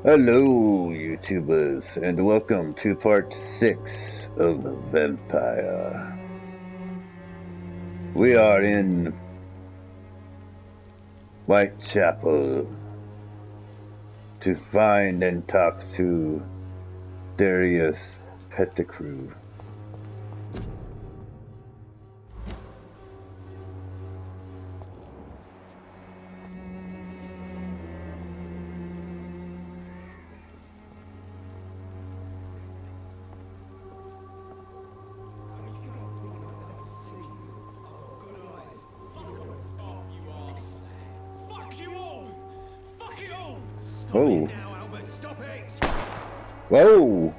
Hello, YouTubers, and welcome to part 6 of Vampyr. We are in Whitechapel to find and talk to Darius Pettigrew. Oh. Whoa!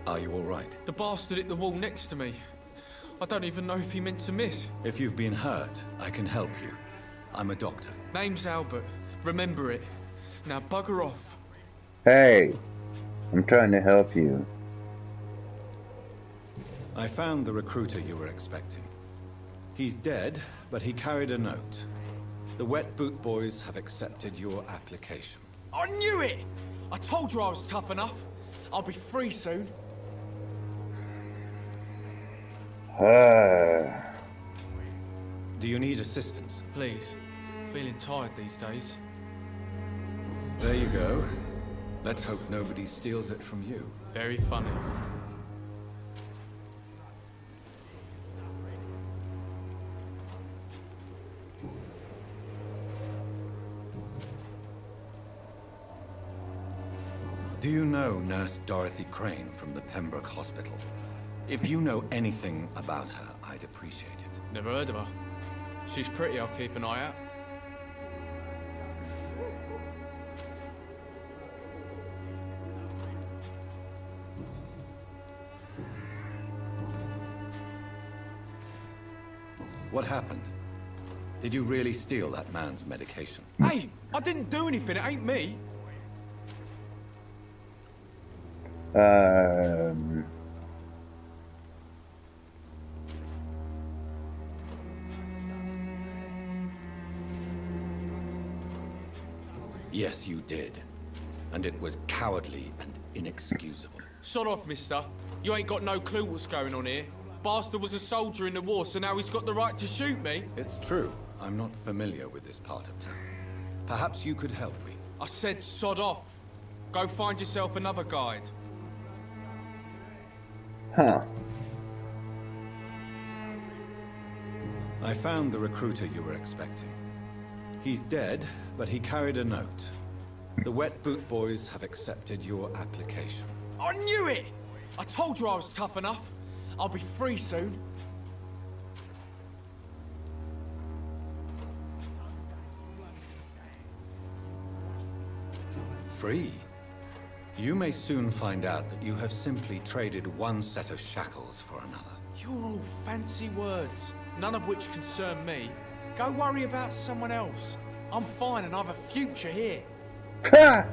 Are you all right? The bastard hit the wall next to me. I don't even know if he meant to miss. If you've been hurt, I can help you. I'm a doctor. Name's Albert. Remember it. Now bugger off. Hey! I'm trying to help you. I found the recruiter you were expecting. He's dead, but he carried a note. The Wet Boot Boys have accepted your application. I knew it! I told you I was tough enough. I'll be free soon. Do you need assistance? Please. Feeling tired these days. There you go. Let's hope nobody steals it from you. Very funny. Do you know Nurse Dorothy Crane from the Pembroke Hospital? If you know anything about her, I'd appreciate it. Never heard of her. She's pretty, I'll keep an eye out. What happened? Did you really steal that man's medication? Hey! I didn't do anything, it ain't me! Yes, you did. And it was cowardly and inexcusable. Sod off, mister. You ain't got no clue what's going on here. Bastard was a soldier in the war, so now he's got the right to shoot me. It's true. I'm not familiar with this part of town. Perhaps you could help me. I said sod off. Go find yourself another guide. Huh. I found the recruiter you were expecting. He's dead, but he carried a note. The Wet Boot Boys have accepted your application. I knew it! I told you I was tough enough. I'll be free soon. Free? You may soon find out that you have simply traded one set of shackles for another. You're all fancy words, none of which concern me. Go worry about someone else. I'm fine and I've a future here. Ha!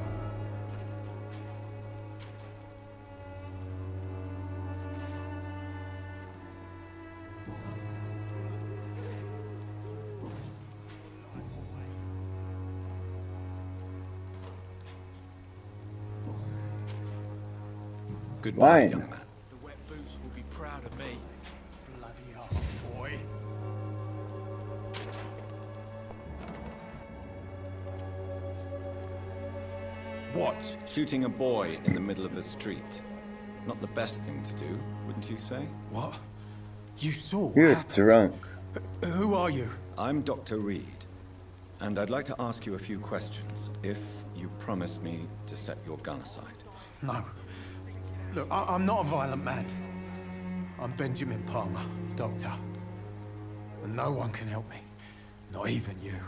Goodbye, Fine. young man. The Wet Boots will be proud of me. Bloody hell, boy. What? Shooting a boy in the middle of the street. Not the best thing to do, wouldn't you say? What? You saw what You're happened? drunk. Who are you? I'm Dr. Reed, and I'd like to ask you a few questions, if you promise me to set your gun aside. No. Look, I'm not a violent man. I'm Benjamin Palmer, doctor. And no one can help me. Not even you.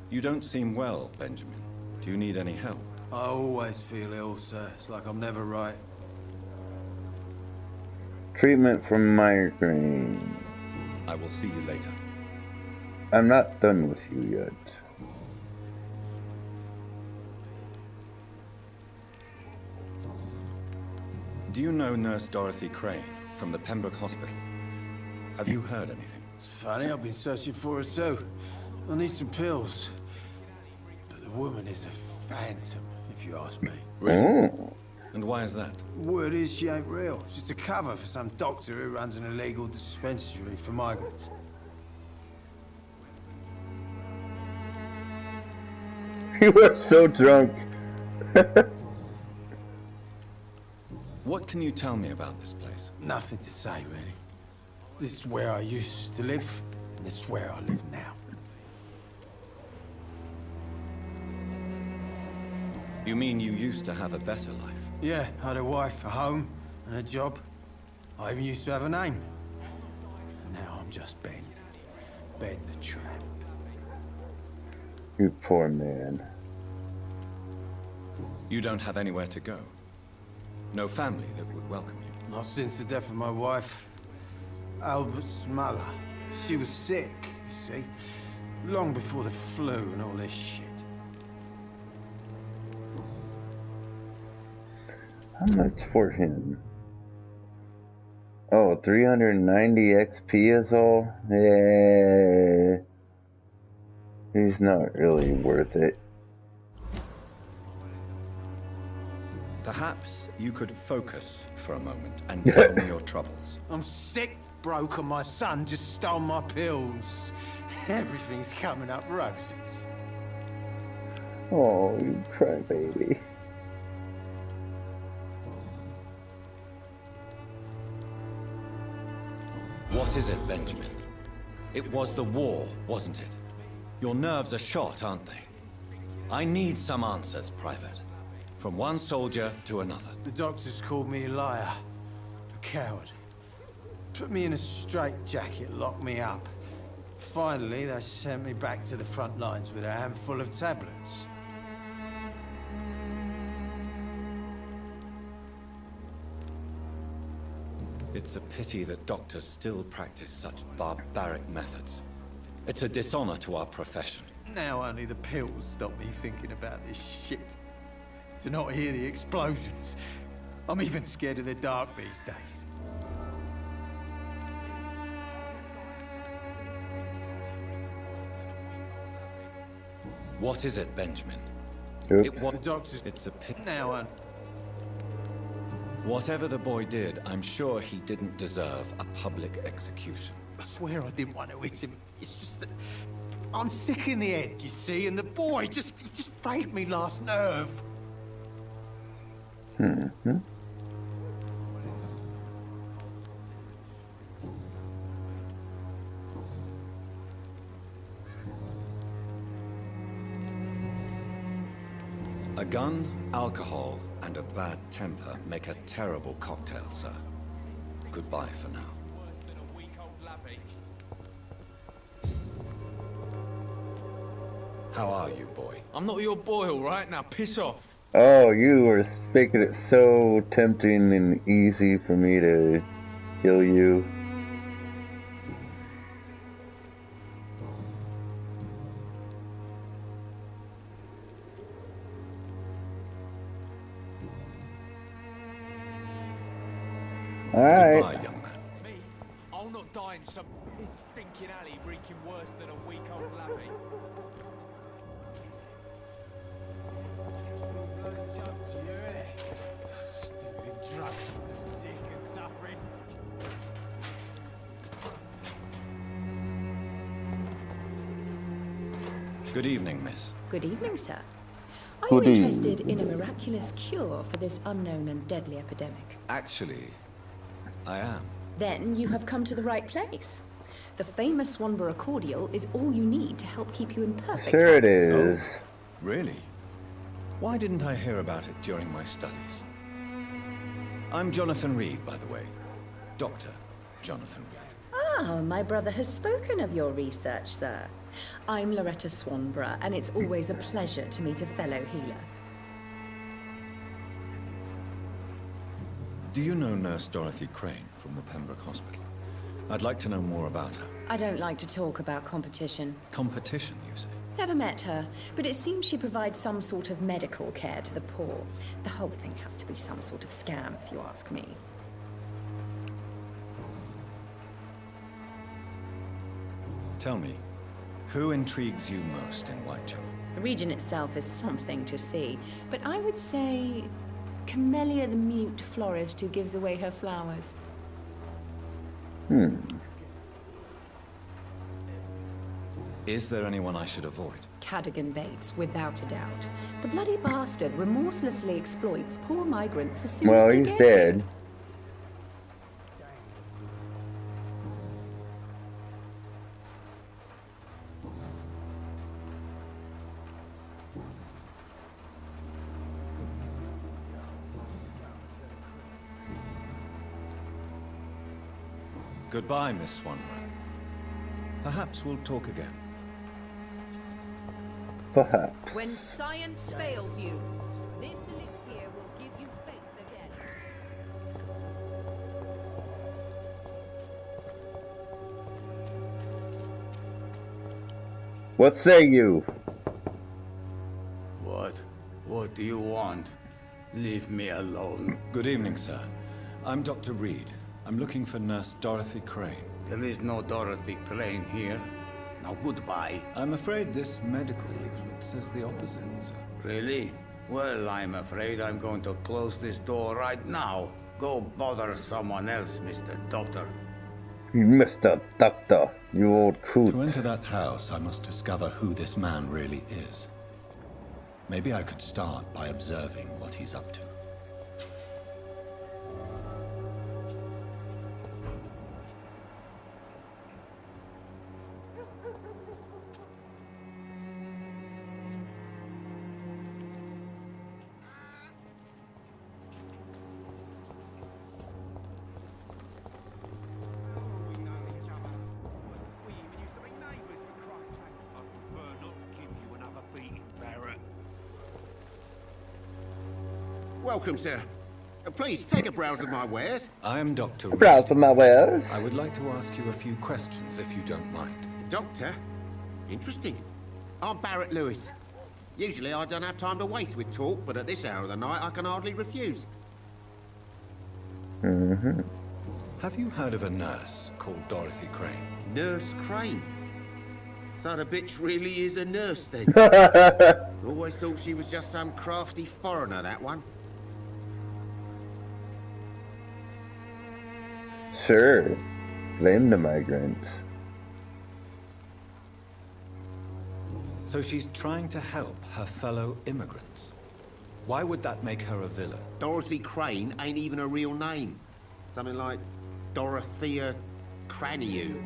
You don't seem well, Benjamin. Do you need any help? I always feel ill, sir. It's like I'm never right. Treatment for migraine. I will see you later. I'm not done with you yet. Do you know Nurse Dorothy Crane from the Pembroke Hospital? Have you heard anything? It's funny, I've been searching for her too. I need some pills. But the woman is a phantom, if you ask me. Really? And why is that? Word is she ain't real. She's a cover for some doctor who runs an illegal dispensary for migrants. You were so drunk. What can you tell me about this place? Nothing to say, really. This is where I used to live, and this is where I live now. You mean you used to have a better life? Yeah, I had a wife, a home, and a job. I even used to have a name. Now I'm just Ben. Ben the Tramp. You poor man. You don't have anywhere to go? No family that would welcome you? Not since the death of my wife, Albert's mother. She was sick, you see. Long before the flu and all this shit. How much for him? Oh, 390 XP is all? Yeah. He's not really worth it. Perhaps you could focus for a moment and tell me your troubles. I'm sick, broke, and my son just stole my pills. Everything's coming up roses. Oh, you crybaby. What is it, Benjamin? It was the war, wasn't it? Your nerves are shot, aren't they? I need some answers, Private. From one soldier to another. The doctors called me a liar, a coward. Put me in a straitjacket, locked me up. Finally, they sent me back to the front lines with a handful of tablets. It's a pity that doctors still practice such barbaric methods. It's a dishonor to our profession. Now only the pills stop me thinking about this shit. To not hear the explosions. I'm even scared of the dark these days. What is it, Benjamin? Oops. The doctors... It's a pity. Now on. Whatever the boy did, I'm sure he didn't deserve a public execution. I swear I didn't want to hit him. It's just that... I'm sick in the head, you see, and the boy he just frayed me last nerve. Mm-hmm. A gun, alcohol, and a bad temper make a terrible cocktail, sir. Goodbye for now. How are you, boy? I'm not your boy, all right? Now piss off. Oh, you were making it so tempting and easy for me to kill you. Alright. Goodbye, young man. Me? I'll not die in some stinking alley reeking worse than a week-old lavvy. Stupid drugs. Sick and suffering. Good evening, miss. Good evening, sir. Are Good you evening. interested in a miraculous cure for this unknown and deadly epidemic? Actually, I am. Then you have come to the right place. The famous Swanborough cordial is all you need to help keep you in perfect Sure it health. is. Really? Why didn't I hear about it during my studies? I'm Jonathan Reed, by the way. Dr. Jonathan Reed. Ah, my brother has spoken of your research, sir. I'm Loretta Swanborough, and it's always a pleasure to meet a fellow healer. Do you know Nurse Dorothy Crane from the Pembroke Hospital? I'd like to know more about her. I don't like to talk about competition. Competition, you say? Never met her, but it seems she provides some sort of medical care to the poor. The whole thing has to be some sort of scam, if you ask me. Tell me, who intrigues you most in Whitechapel? The region itself is something to see, but I would say Camellia the mute florist who gives away her flowers. Is there anyone I should avoid? Cadogan Bates, without a doubt. The bloody bastard remorselessly exploits poor migrants as soon as Well, they he's get dead. here. Goodbye, Miss Swanborough. Perhaps we'll talk again. Perhaps. When science fails you, this elixir will give you faith again. What say you? What? What do you want? Leave me alone. Good evening, sir. I'm Dr. Reed. I'm looking for Nurse Dorothy Crane. There is no Dorothy Crane here. Now goodbye. I'm afraid this medical leaflet says the opposite, sir. Really? Well, I'm afraid I'm going to close this door right now. Go bother someone else, Mr. Doctor. Mr. Doctor, you old coot. To enter that house, I must discover who this man really is. Maybe I could start by observing what he's up to. Welcome, sir. Please take a browse of my wares. I am Dr. Reed. Proud for my wares. I would like to ask you a few questions, if you don't mind. Doctor? Interesting. I'm Barrett Lewis. Usually I don't have time to waste with talk, but at this hour of the night I can hardly refuse. Have you heard of a nurse called Dorothy Crane? Nurse Crane. So the bitch really is a nurse then? Always thought she was just some crafty foreigner, that one. Sure. Blame the migrants. So she's trying to help her fellow immigrants. Why would that make her a villain? Dorothy Crane ain't even a real name. Something like Dorothea Craniu.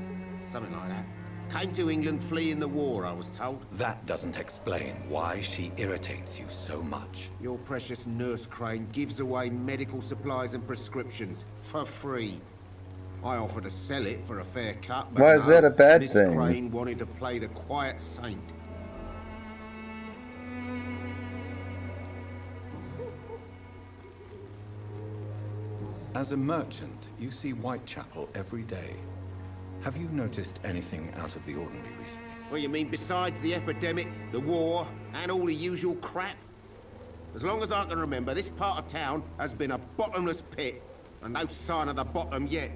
Something like that. Came to England fleeing the war, I was told. That doesn't explain why she irritates you so much. Your precious Nurse Crane gives away medical supplies and prescriptions for free. I offered to sell it for a fair cut, but Why is that a bad Miss thing? Crane wanted to play the quiet saint. As a merchant, you see Whitechapel every day. Have you noticed anything out of the ordinary recently? What you mean, besides the epidemic, the war, and all the usual crap? As long as I can remember, this part of town has been a bottomless pit, and no sign of the bottom yet.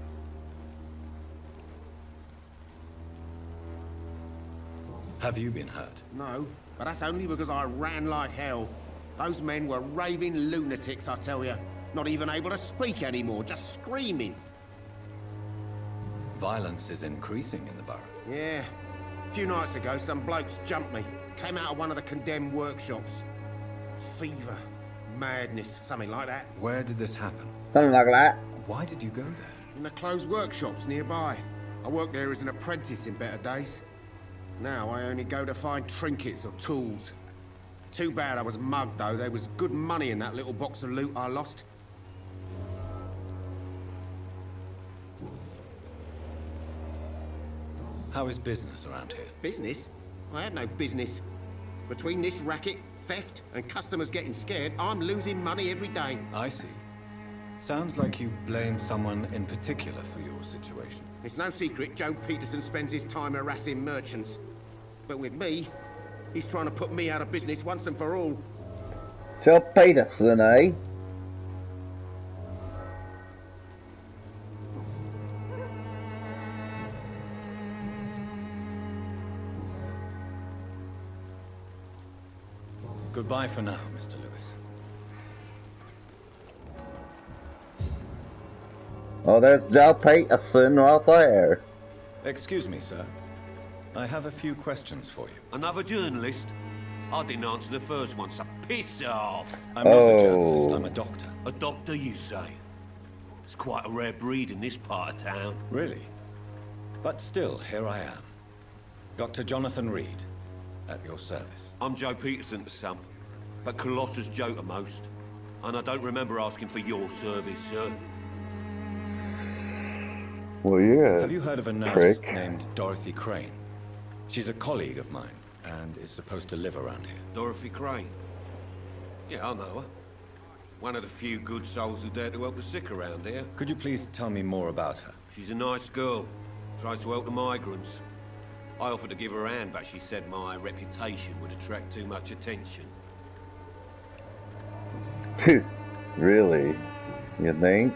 Have you been hurt? No, but that's only because I ran like hell. Those men were raving lunatics, I tell you. Not even able to speak anymore, just screaming. Violence is increasing in the borough. Yeah. A few nights ago, some blokes jumped me. Came out of one of the condemned workshops. Fever, madness, something like that. Where did this happen? Something like that. Why did you go there? In the closed workshops nearby. I worked there as an apprentice in better days. Now I only go to find trinkets or tools. Too bad I was mugged, though. There was good money in that little box of loot I lost. How is business around here? Business? I had no business. Between this racket, theft, and customers getting scared, I'm losing money every day. I see. Sounds like you blame someone in particular for your situation. It's no secret Joe Peterson spends his time harassing merchants. But with me, He's trying to put me out of business once and for all. Joe Peterson, eh? Goodbye for now, Mr. Lewis. Oh, there's Joe Peterson right there. Excuse me, sir. I have a few questions for you. Another journalist? I didn't answer the first one, so piss off. I'm not a journalist, I'm a doctor. A doctor, you say? It's quite a rare breed in this part of town. Really? But still, here I am. Dr. Jonathan Reed, at your service. I'm Joe Peterson to some, but Colossus Joe to most. And I don't remember asking for your service, sir. Well, yeah. Have you heard of a nurse named Dorothy Crane? She's a colleague of mine, and is supposed to live around here. Dorothy Crane? Yeah, I know her. One of the few good souls who dare to help the sick around here. Could you please tell me more about her? She's a nice girl. Tries to help the migrants. I offered to give her a hand, but she said my reputation would attract too much attention. Really? You think?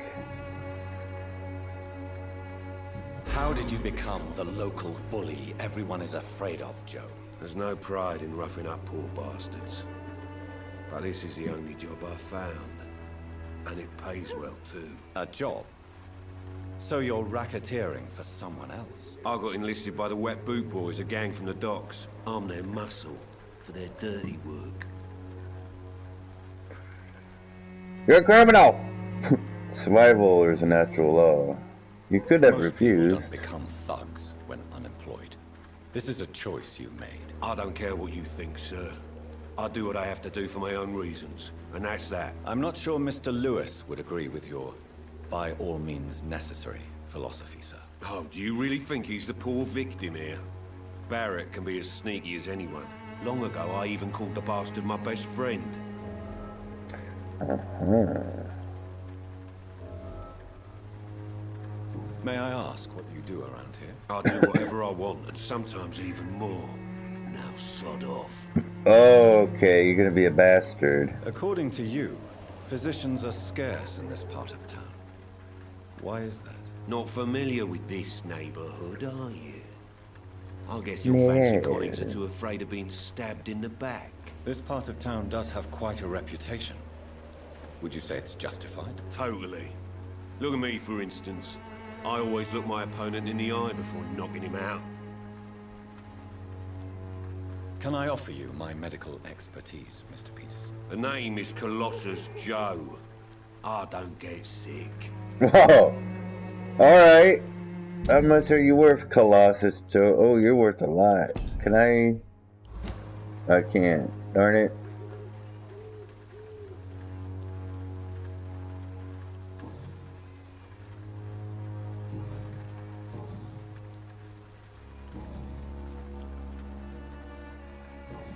How did you become the local bully everyone is afraid of, Joe? There's no pride in roughing up poor bastards. But this is the only job I've found. And it pays well, too. A job? So you're racketeering for someone else? I got enlisted by the Wet Boot Boys, a gang from the docks. I'm their muscle for their dirty work. You're a criminal! Survival is a natural law. You could have Most people refused. don't become thugs when unemployed. This is a choice you made. I don't care what you think, sir. I do what I have to do for my own reasons, and that's that. I'm not sure Mr. Lewis would agree with your by all means necessary philosophy, sir. Oh, do you really think he's the poor victim here? Barrett can be as sneaky as anyone. Long ago, I even called the bastard my best friend. May I ask what you do around here? I do whatever I want, and sometimes even more. Now sod off. Okay, you're gonna be a bastard. According to you, physicians are scarce in this part of town. Why is that? Not familiar with this neighborhood, are you? I guess your fancy colleagues are too afraid of being stabbed in the back. This part of town does have quite a reputation. Would you say it's justified? Totally. Look at me, for instance. I always look my opponent in the eye before knocking him out. Can I offer you my medical expertise, Mr. Peterson? The name is Colossus Joe. I don't get sick. Oh, alright. How much are you worth, Colossus Joe? Oh, you're worth a lot. Can I can't. Darn it.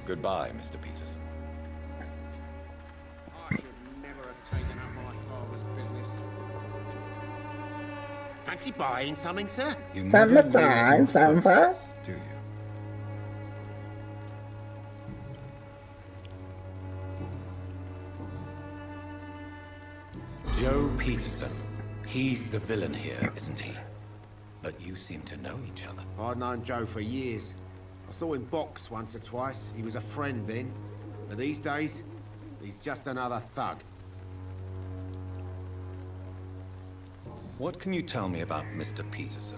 Goodbye, Mr. Peterson. I should never have taken up my father's business. Fancy buying something, sir? You never lose your Summertime, focus, do you? Joe Peterson. He's the villain here, isn't he? But you seem to know each other. I'd known Joe for years. I saw him box once or twice. He was a friend then. But these days, he's just another thug. What can you tell me about Mr. Peterson?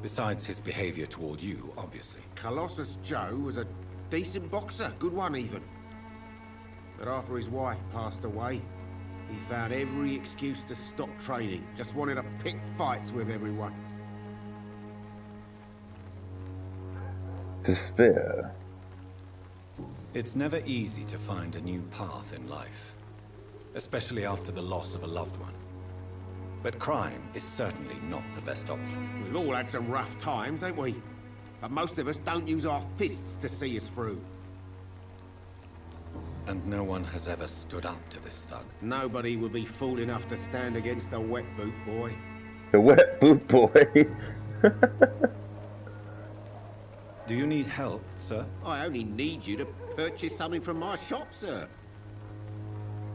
Besides his behavior toward you, obviously. Colossus Joe was a decent boxer, good one even. But after his wife passed away, he found every excuse to stop training. Just wanted to pick fights with everyone. Despair. It's never easy to find a new path in life, especially after the loss of a loved one. But crime is certainly not the best option. We've all had some rough times, ain't we? But most of us don't use our fists to see us through. And no one has ever stood up to this thug. Nobody would be fool enough to stand against the Wet Boot Boy. The Wet Boot Boy. Do you need help, sir? I only need you to purchase something from my shop, sir.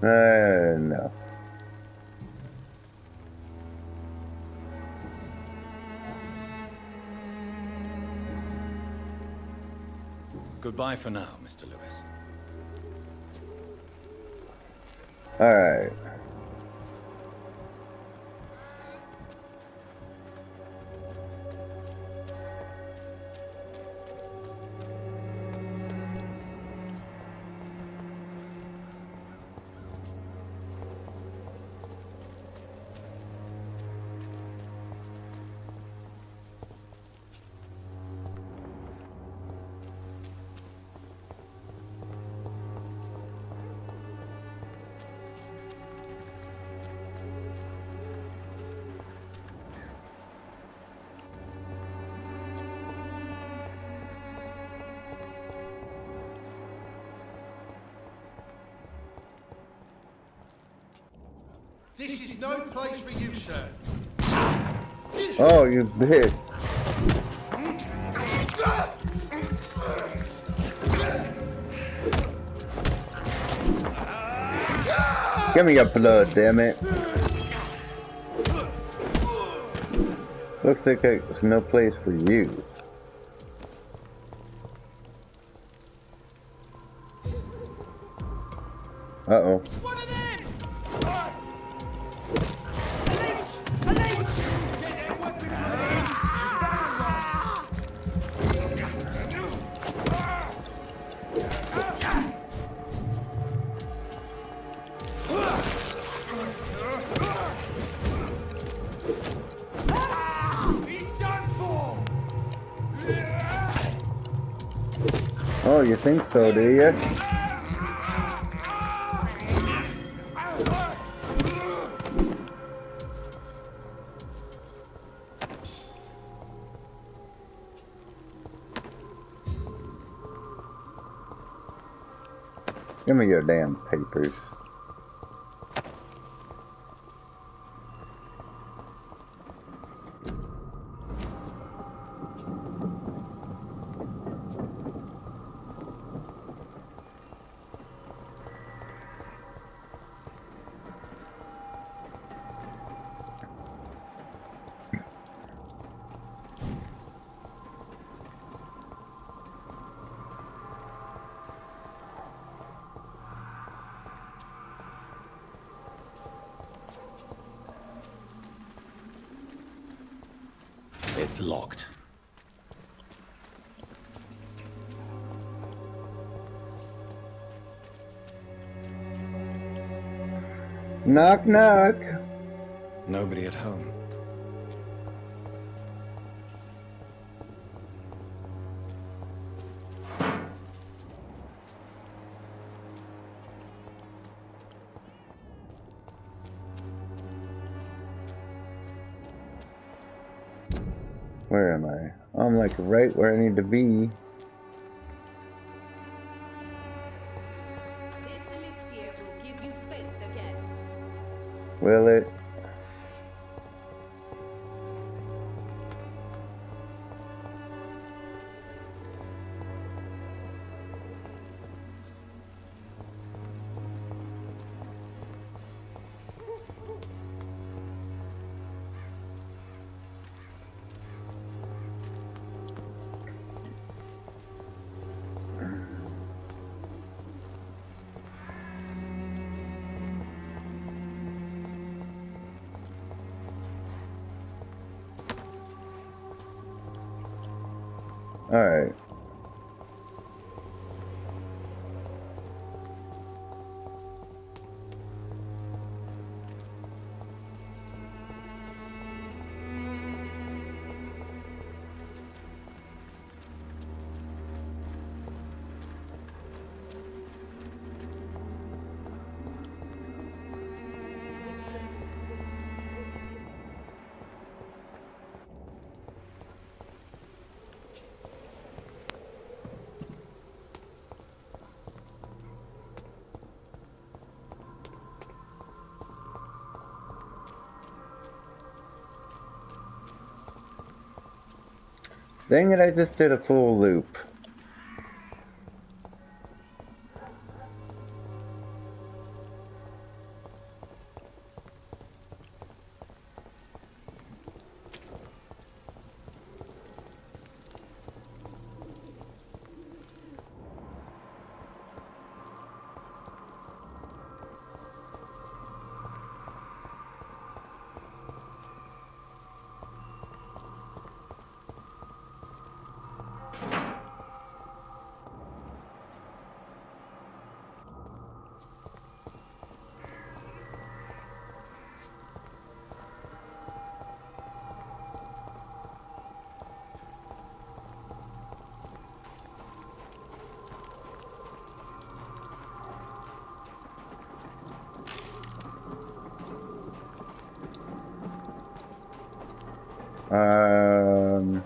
No. Goodbye for now, Mr. Lewis. Alright. This is no place for you, sir. Oh, you bitch. Give me your blood, damn it. Looks like there's no place for you. Uh-oh. Oh, you think so, do you? Give me your damn papers. It's locked. Knock, knock. Nobody at home. Where am I? I'm like right where I need to be. This elixir will give you faith again. Will it? Alright. Dang it, I just did a full loop. Um...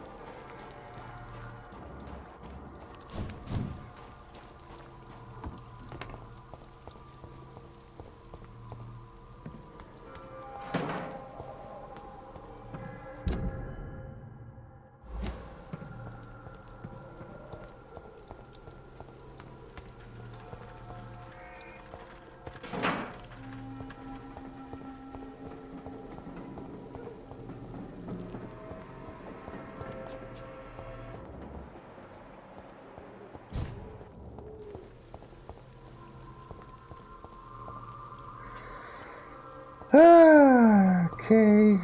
Okay.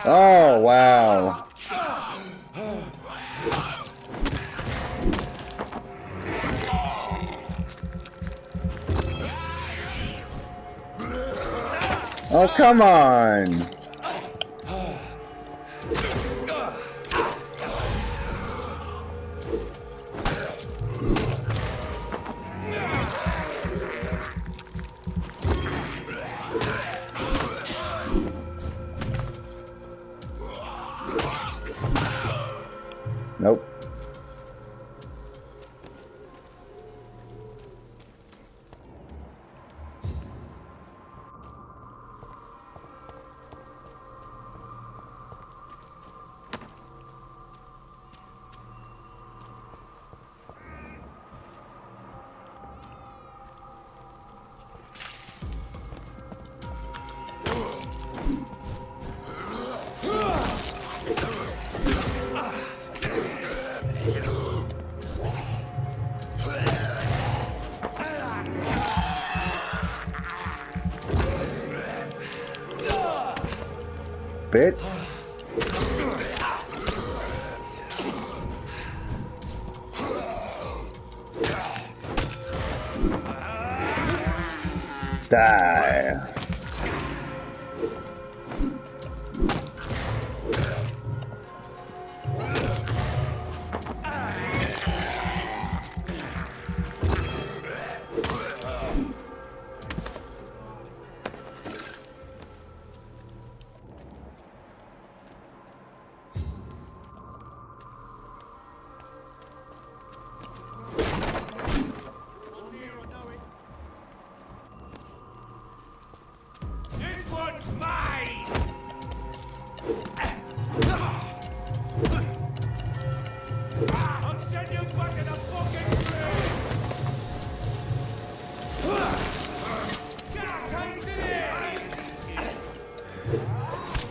Oh, wow. Oh, come on. Nope. Bitch. Die.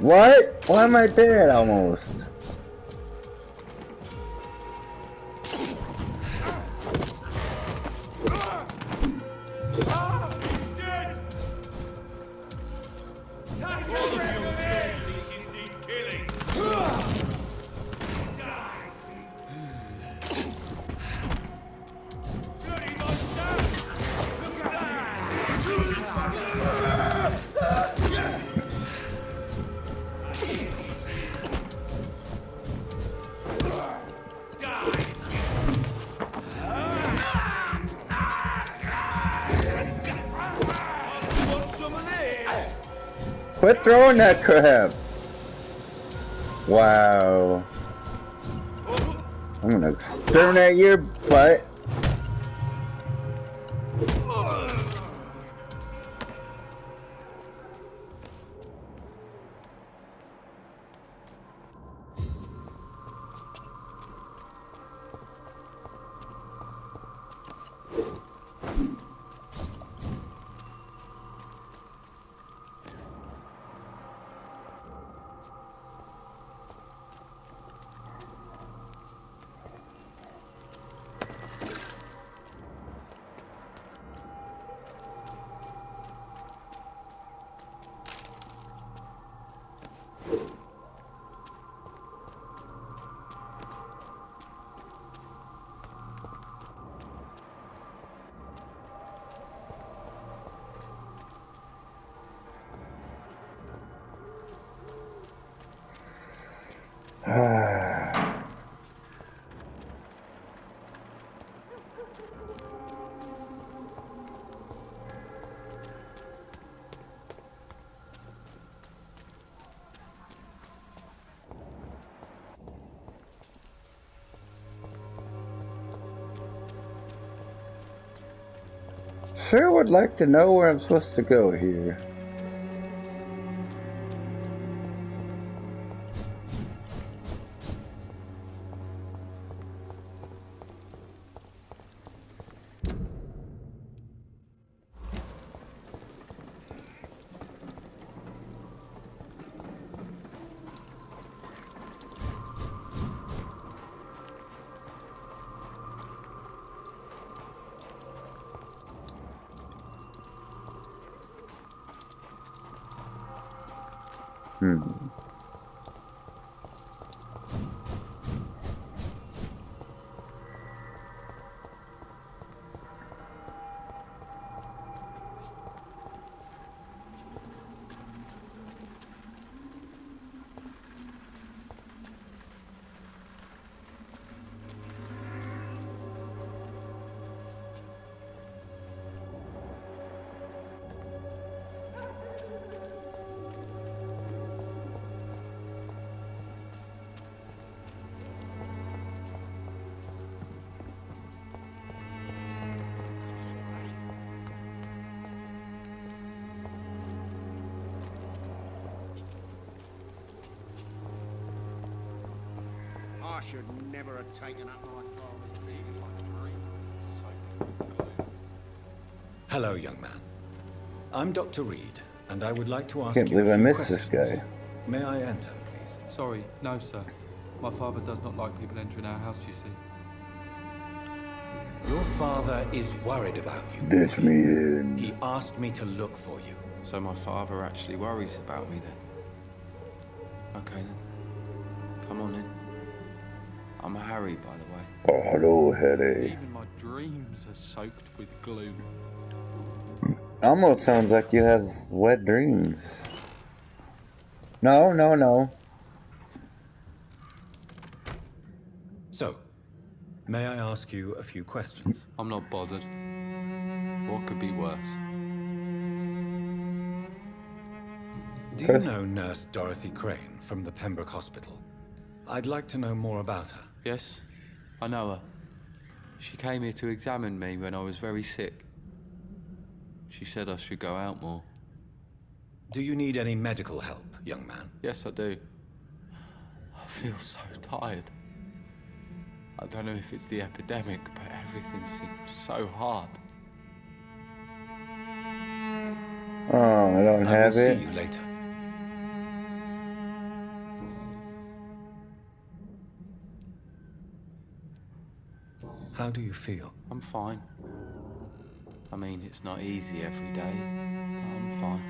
What? Why am I dead almost? Quit throwing that crap! Wow. I'm gonna exterminate your butt. Sure would like to know where I'm supposed to go here. I should never have taken up my father's biggest dream. Hello, young man. I'm Dr. Reed, and I would like to ask Can't you a believe I few missed questions. this guy. May I enter, please? Sorry, no, sir. My father does not like people entering our house, you see. Your father is worried about you. Ditch me in. He asked me to look for you. So my father actually worries about me then? Okay then. Come on in. I'm Harry, by the way. Oh, hello, Harry. Even my dreams are soaked with gloom. Almost sounds like you have wet dreams. No, no, no. So, may I ask you a few questions? I'm not bothered. What could be worse? Do you know Nurse Dorothy Crane from the Pembroke Hospital? I'd like to know more about her. Yes, I know her. She came here to examine me when I was very sick. She said I should go out more. Do you need any medical help, young man? Yes, I do. I feel so tired. I don't know if it's the epidemic, but everything seems so hard. Oh, I don't have I will it. see you later. How do you feel? I'm fine. I mean, it's not easy every day, but I'm fine.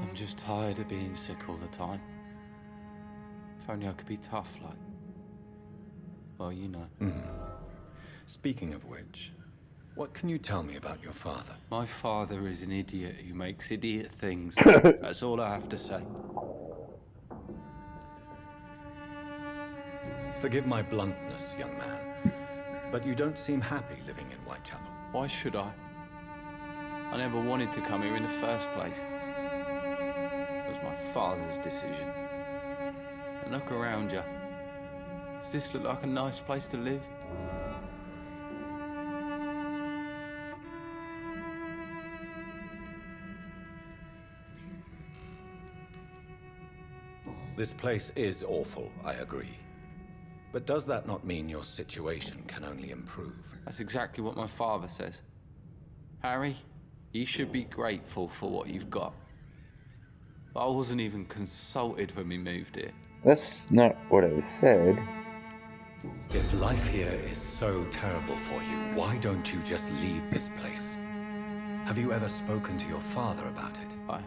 I'm just tired of being sick all the time. If only I could be tough like... Well, you know. Speaking of which, what can you tell me about your father? My father is an idiot who makes idiot things. That's all I have to say. Forgive my bluntness, young man, but you don't seem happy living in Whitechapel. Why should I? I never wanted to come here in the first place. was my father's decision. And look around you. Does this look like a nice place to live? This place is awful, I agree. But does that not mean your situation can only improve? That's exactly what my father says. Harry, you should be grateful for what you've got. But I wasn't even consulted when we moved here. That's not what I said. If life here is so terrible for you, why don't you just leave this place? Have you ever spoken to your father about it? I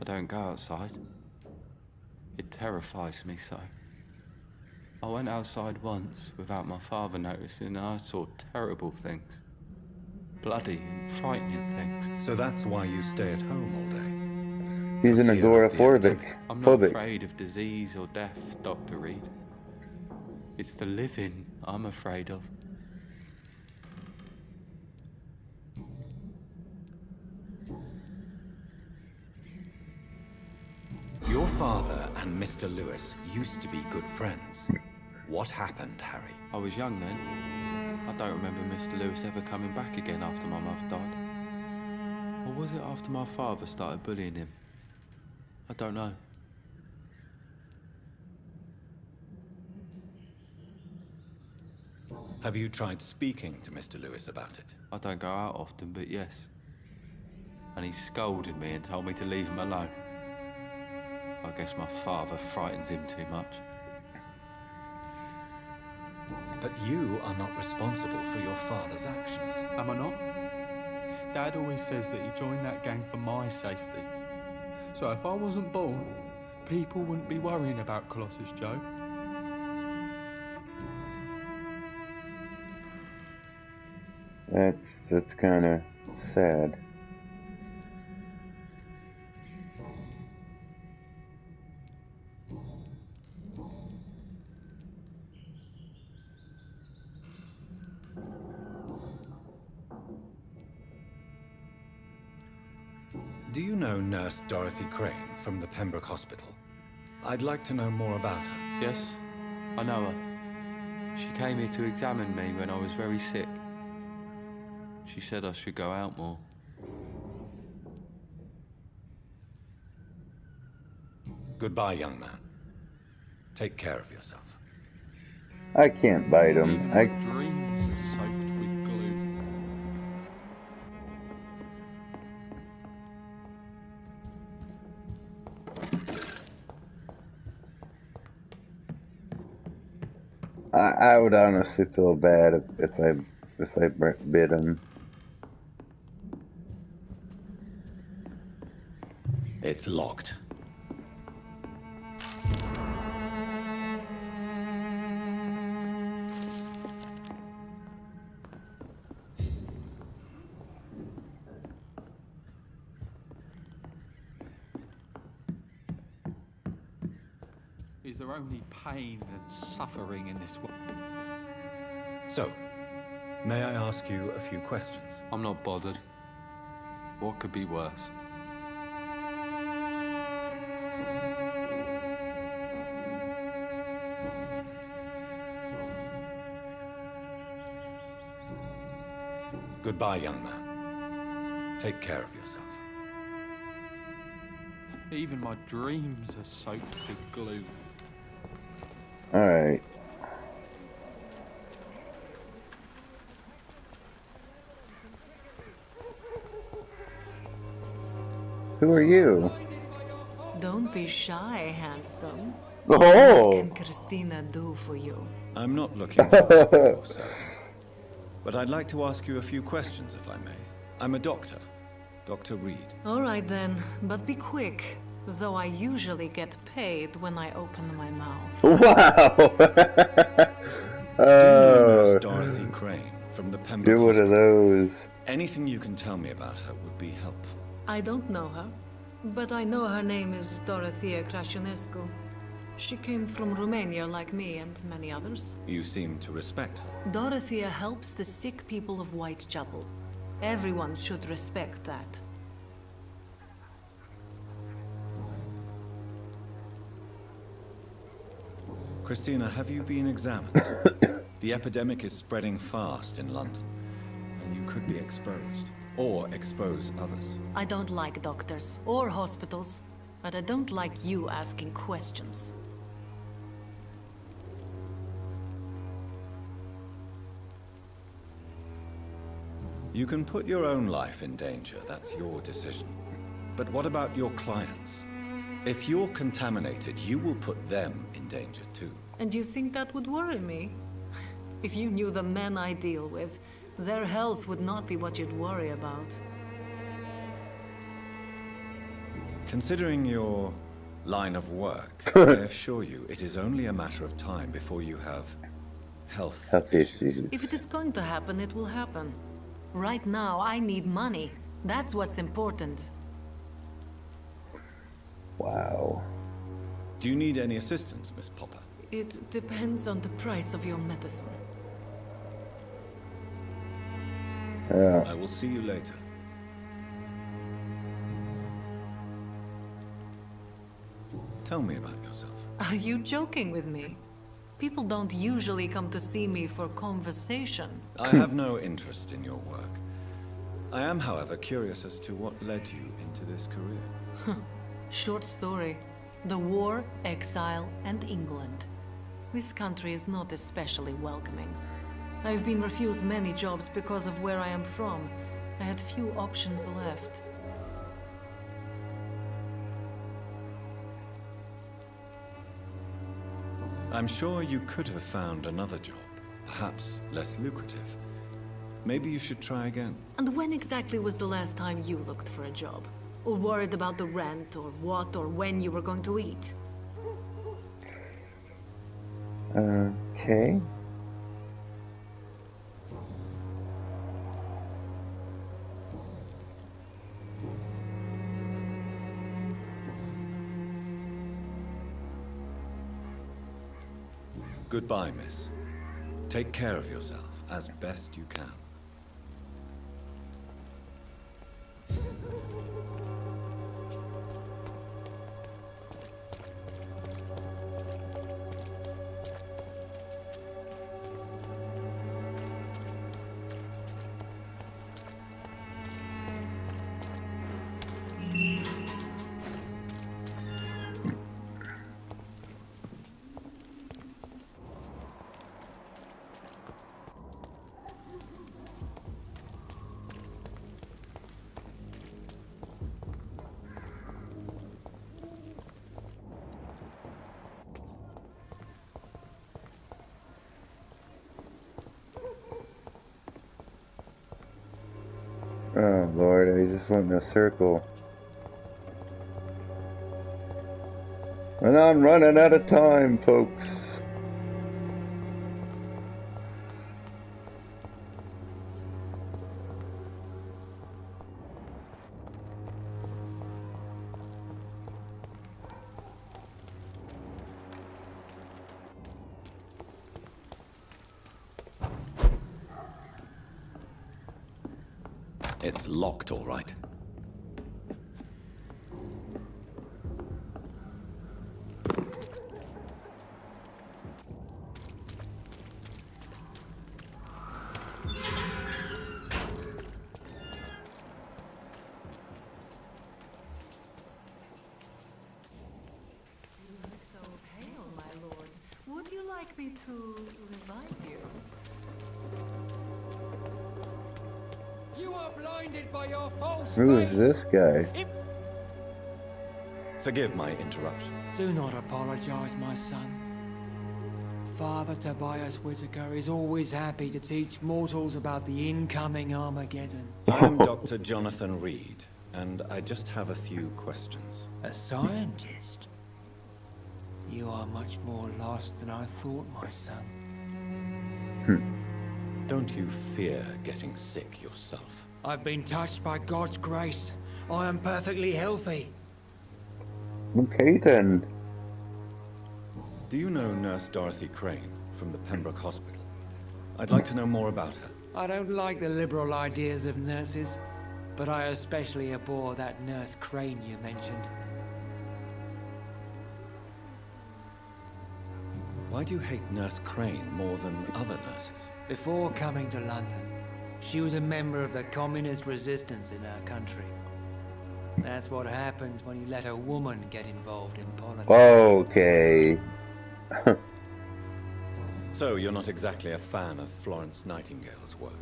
don't go outside. It terrifies me so. I went outside once without my father noticing and I saw terrible things. Bloody and frightening things. So that's why you stay at home all day? He's an agoraphobic. I'm not afraid of disease or death, Dr. Reed. It's the living I'm afraid of. Your father and Mr. Lewis used to be good friends. What happened, Harry? I was young then. I don't remember Mr. Lewis ever coming back again after my mother died. Or was it after my father started bullying him? I don't know. Have you tried speaking to Mr. Lewis about it? I don't go out often, but yes. And he scolded me and told me to leave him alone. I guess my father frightens him too much. But you are not responsible for your father's actions. Am I not? Dad always says that he joined that gang for my safety. So if I wasn't born, people wouldn't be worrying about Colossus Joe. That's kind of sad. Do you know Nurse Dorothy Crane from the Pembroke Hospital? I'd like to know more about her. Yes, I know her. She came here to examine me when I was very sick. She said I should go out more. Goodbye, young man. Take care of yourself. I can't bite him. Even my dreams are soaked with glue. I would honestly feel bad if I bit him. It's locked. Is there only pain and suffering in this world? So, may I ask you a few questions? I'm not bothered. What could be worse? Goodbye, young man. Take care of yourself. Even my dreams are soaked with glue. Alright. Who are you? Don't be shy, handsome. Oh! What can Christina do for you? I'm not looking for you, sir. But I'd like to ask you a few questions, if I may. I'm a doctor. Dr. Reed. All right then, but be quick. Though I usually get paid when I open my mouth. Wow! Do you know Nurse Dorothy Crane from the Pembroke Do one of those. Anything you can tell me about her would be helpful. I don't know her, but I know her name is Dorothea Crăciunescu. She came from Romania like me and many others. You seem to respect her. Dorothea helps the sick people of Whitechapel. Everyone should respect that. Christina, have you been examined? The epidemic is spreading fast in London, and you could be exposed, or expose others. I don't like doctors or hospitals, but I don't like you asking questions. You can put your own life in danger, that's your decision. But what about your clients? If you're contaminated, you will put them in danger too. And you think that would worry me? If you knew the men I deal with, their health would not be what you'd worry about. Considering your line of work, I assure you it is only a matter of time before you have health issues. If it is going to happen, it will happen. Right now, I need money. That's what's important. Wow. Do you need any assistance, Miss Popper? It depends on the price of your medicine. I will see you later. Tell me about yourself. Are you joking with me? People don't usually come to see me for conversation. I have no interest in your work. I am, however, curious as to what led you into this career. Short story. The war, exile, and England. This country is not especially welcoming. I've been refused many jobs because of where I am from. I had few options left. I'm sure you could have found another job, perhaps less lucrative. Maybe you should try again. And when exactly was the last time you looked for a job? Or worried about the rent, or what or when you were going to eat? Okay. Goodbye, miss. Take care of yourself as best you can. Oh Lord, I just went in a circle. And I'm running out of time, folks. It's locked, all right. So pale, my lord. Would you like me to revive you? You are blinded by your false Who is this guy? Forgive my interruption. Do not apologize, my son. Father Tobias Whitaker is always happy to teach mortals about the incoming Armageddon. I'm Dr. Jonathan Reed, and I just have a few questions. A scientist? You are much more lost than I thought, my son. Don't you fear getting sick yourself? I've been touched by God's grace. I am perfectly healthy. Okay then. Do you know Nurse Dorothy Crane from the Pembroke Hospital? I'd like to know more about her. I don't like the liberal ideas of nurses, but I especially abhor that Nurse Crane you mentioned. Why do you hate Nurse Crane more than other nurses? Before coming to London, she was a member of the communist resistance in our country. That's what happens when you let a woman get involved in politics. Okay. So you're not exactly a fan of Florence Nightingale's work.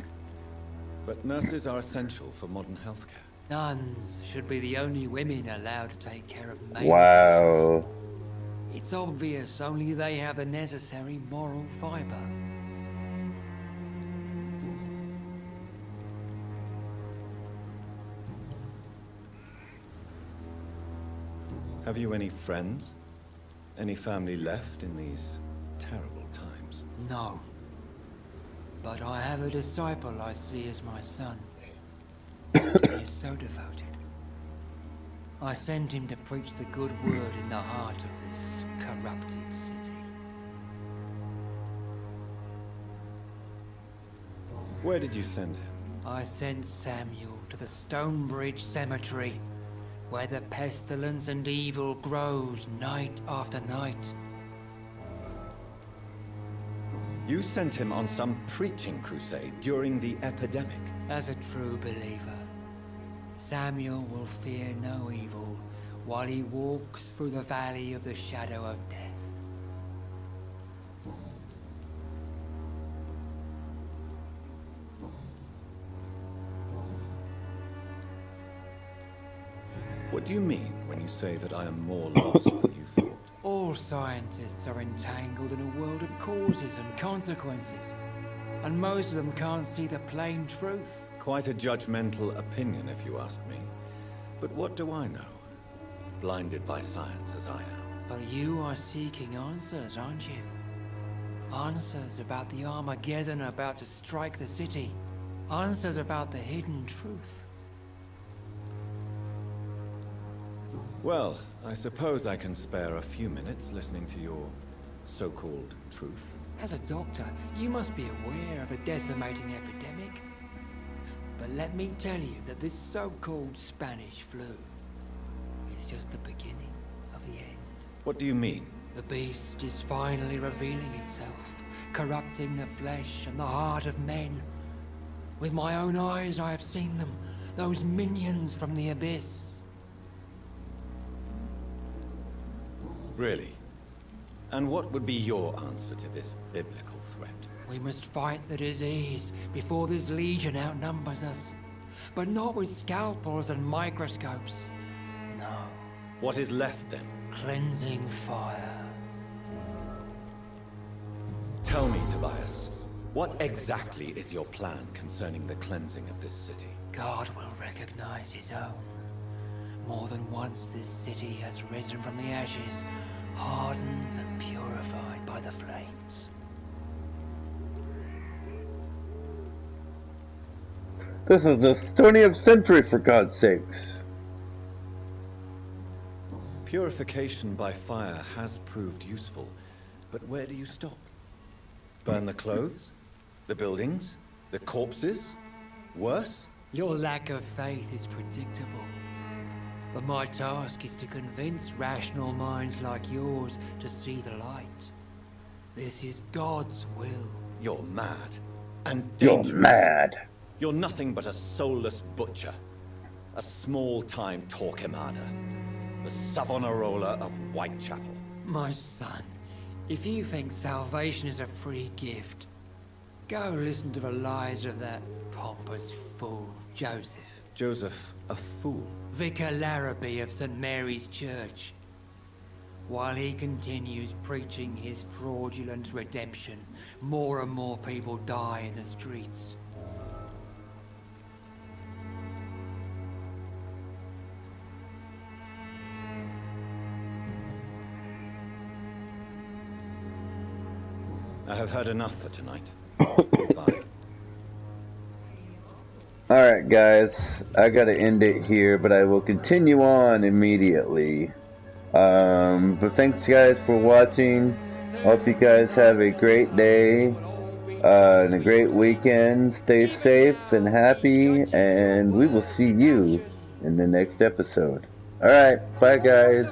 But nurses are essential for modern healthcare. Nuns should be the only women allowed to take care of male Wow. patients. It's obvious only they have the necessary moral fiber. Have you any friends? Any family left in these terrible times? No. But I have a disciple I see as my son. He is so devoted. I sent him to preach the good word in the heart of this corrupted city. Where did you send him? I sent Samuel to the Stonebridge Cemetery, where the pestilence and evil grows night after night. You sent him on some preaching crusade during the epidemic. As a true believer, Samuel will fear no evil while he walks through the valley of the shadow of death. What do you mean when you say that I am more lost than you thought? All scientists are entangled in a world of causes and consequences, and most of them can't see the plain truth. Quite a judgmental opinion, if you ask me. But what do I know? Blinded by science as I am. But you are seeking answers, aren't you? Answers about the Armageddon about to strike the city. Answers about the hidden truth. Well, I suppose I can spare a few minutes listening to your so-called truth. As a doctor, you must be aware of the decimating epidemic. But let me tell you that this so-called Spanish flu is just the beginning of the end. What do you mean? The beast is finally revealing itself, corrupting the flesh and the heart of men. With my own eyes I have seen them, those minions from the abyss. Really? And what would be your answer to this biblical threat? We must fight the disease before this legion outnumbers us. But not with scalpels and microscopes. No. What is left then? Cleansing fire. Tell me, Tobias, what exactly is your plan concerning the cleansing of this city? God will recognize his own. More than once this city has risen from the ashes, hardened and purified by the flames. This is the 20th century, for God's sakes. Purification by fire has proved useful, but where do you stop? Burn the clothes? The buildings? The corpses? Worse? Your lack of faith is predictable. But my task is to convince rational minds like yours to see the light. This is God's will. You're mad. And dangerous. You're mad. You're nothing but a soulless butcher. A small-time Torquemada. The Savonarola of Whitechapel. My son, if you think salvation is a free gift, go listen to the lies of that pompous fool, Joseph. Joseph, a fool? Vicar Larrabee of St. Mary's Church. While he continues preaching his fraudulent redemption, more and more people die in the streets. I have heard enough for tonight. Goodbye. Alright guys, I gotta end it here, but I will continue on immediately. But thanks guys for watching. Hope you guys have a great day and a great weekend. Stay safe and happy, and we will see you in the next episode. Alright, bye guys.